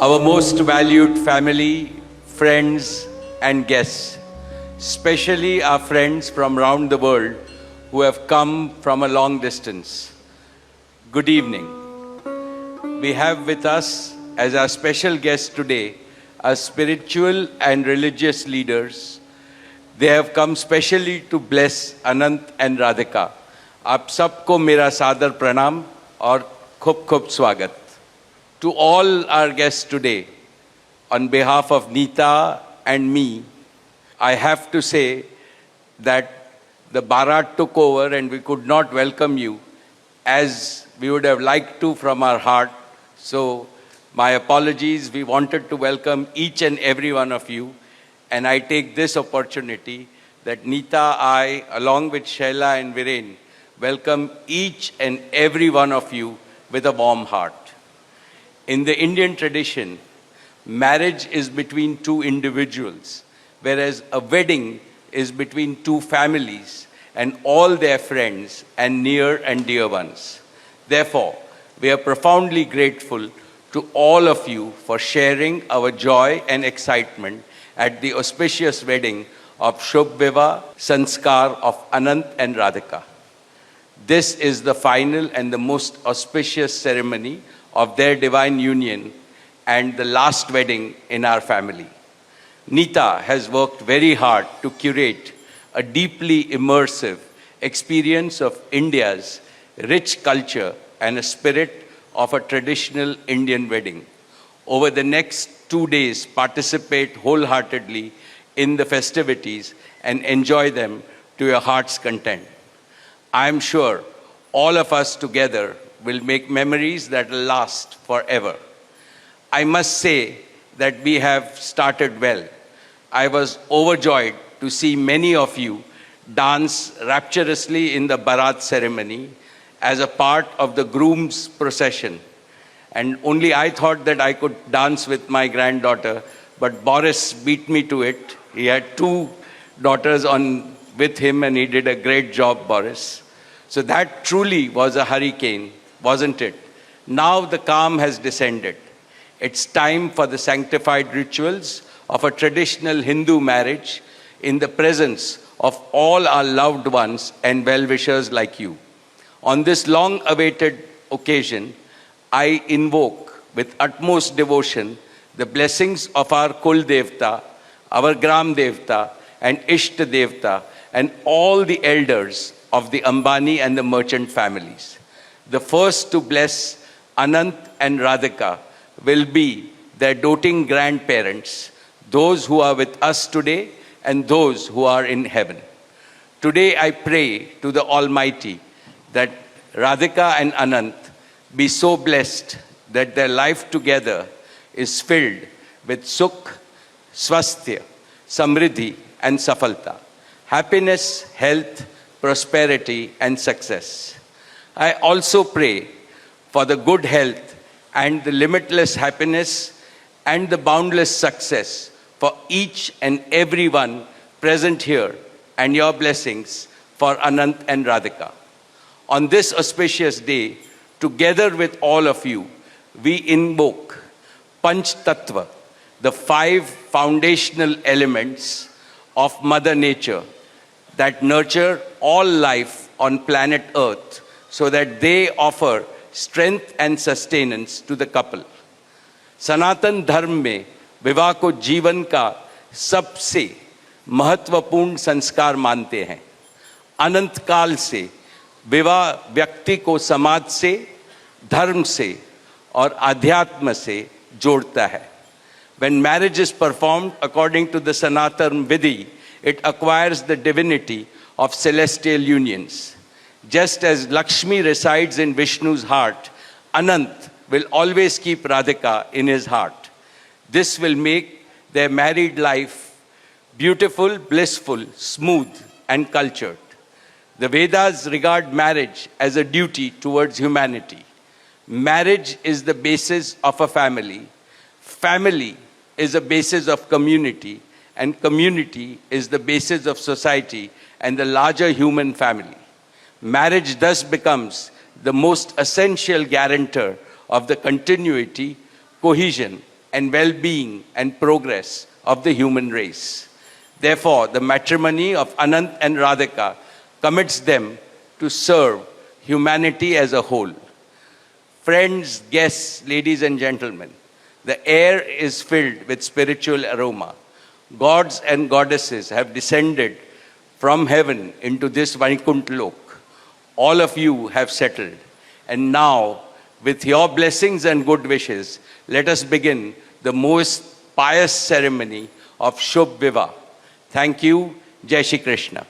Our most valued family, friends and guests, especially our friends from around the world who have come from a long distance. Good evening. We have with us as our special guests today our spiritual and religious leaders. They have come specially to bless Anant and Radhika. आप सबको मेरा सादर प्रणाम और खूब खूब स्वागत. To all our guests today, on behalf of Neeta and me, I have to say that the Bharat took over and we could not welcome you as we would have liked to from our heart. So my apologies. We wanted to welcome each and every one of you. And I take this opportunity that Neeta, I, along with Shaila and Viren, welcome each and every one of you with a warm heart. In the Indian tradition, marriage is between two individuals, whereas a wedding is between two families and all their friends and near and dear ones. Therefore, we are profoundly grateful to all of you for sharing our joy and excitement at the auspicious wedding of Shubh Vivah Sanskar of Anant and Radhika. This is the final and the most auspicious ceremony of their divine union and the last wedding in our family. Neeta has worked very hard to curate a deeply immersive experience of India's rich culture and a spirit of a traditional Indian wedding. Over the next 2 days, participate wholeheartedly in the festivities and enjoy them to your heart's content. I am sure all of us together will make memories that will last forever. I must say that we have started well. I was overjoyed to see many of you dance rapturously in the Bharat ceremony as a part of the groom's procession. And only I thought that I could dance with my granddaughter, but Boris beat me to it. He had 2 daughters on with him and he did a great job, Boris. So that truly was a hurricane, wasn't it? Now the calm has descended. It's time for the sanctified rituals of a traditional Hindu marriage in the presence of all our loved ones and well-wishers like you. On this long-awaited occasion, I invoke with utmost devotion the blessings of our Kul Devta, our Gram Devta, and Ishta Devta, and all the elders of the Ambani and the merchant families. The first to bless Anant and Radhika will be their doting grandparents, those who are with us today and those who are in heaven. Today I pray to the Almighty that Radhika and Anant be so blessed that their life together is filled with sukh, swasthya, samriddhi and safalta, happiness, health, prosperity and success. I also pray for the good health and the limitless happiness and the boundless success for each and every one present here and your blessings for Anant and Radhika. On this auspicious day, together with all of you, we invoke Panch Tattva, the 5 foundational elements of Mother Nature that nurture all life on planet Earth so that they offer strength and sustenance to the couple. सनातन धर्म में विवाह को जीवन का सबसे महत्वपूर्ण संस्कार मानते हैं. अनंत काल से विवाह व्यक्ति को समाज से, धर्म से और आध्यात्म से जोड़ता है. When marriage is performed according to the Sanatan Vidhi, it acquires the divinity of celestial unions. Just as Lakshmi resides in Vishnu's heart, Anant will always keep Radhika in his heart. This will make their married life beautiful, blissful, smooth, and cultured. The Vedas regard marriage as a duty towards humanity. Marriage is the basis of a family. Family is the basis of community, and community is the basis of society and the larger human family. Marriage thus becomes the most essential guarantor of the continuity, cohesion, and well-being and progress of the human race. Therefore, the matrimony of Anant and Radhika commits them to serve humanity as a whole. Friends, guests, ladies and gentlemen, the air is filled with spiritual aroma. Gods and goddesses have descended from heaven into this Vaikuntha Lok. All of you have settled. And now, with your blessings and good wishes, let us begin the most pious ceremony of Shubh Vivah. Thank you. Jai Shri Krishna.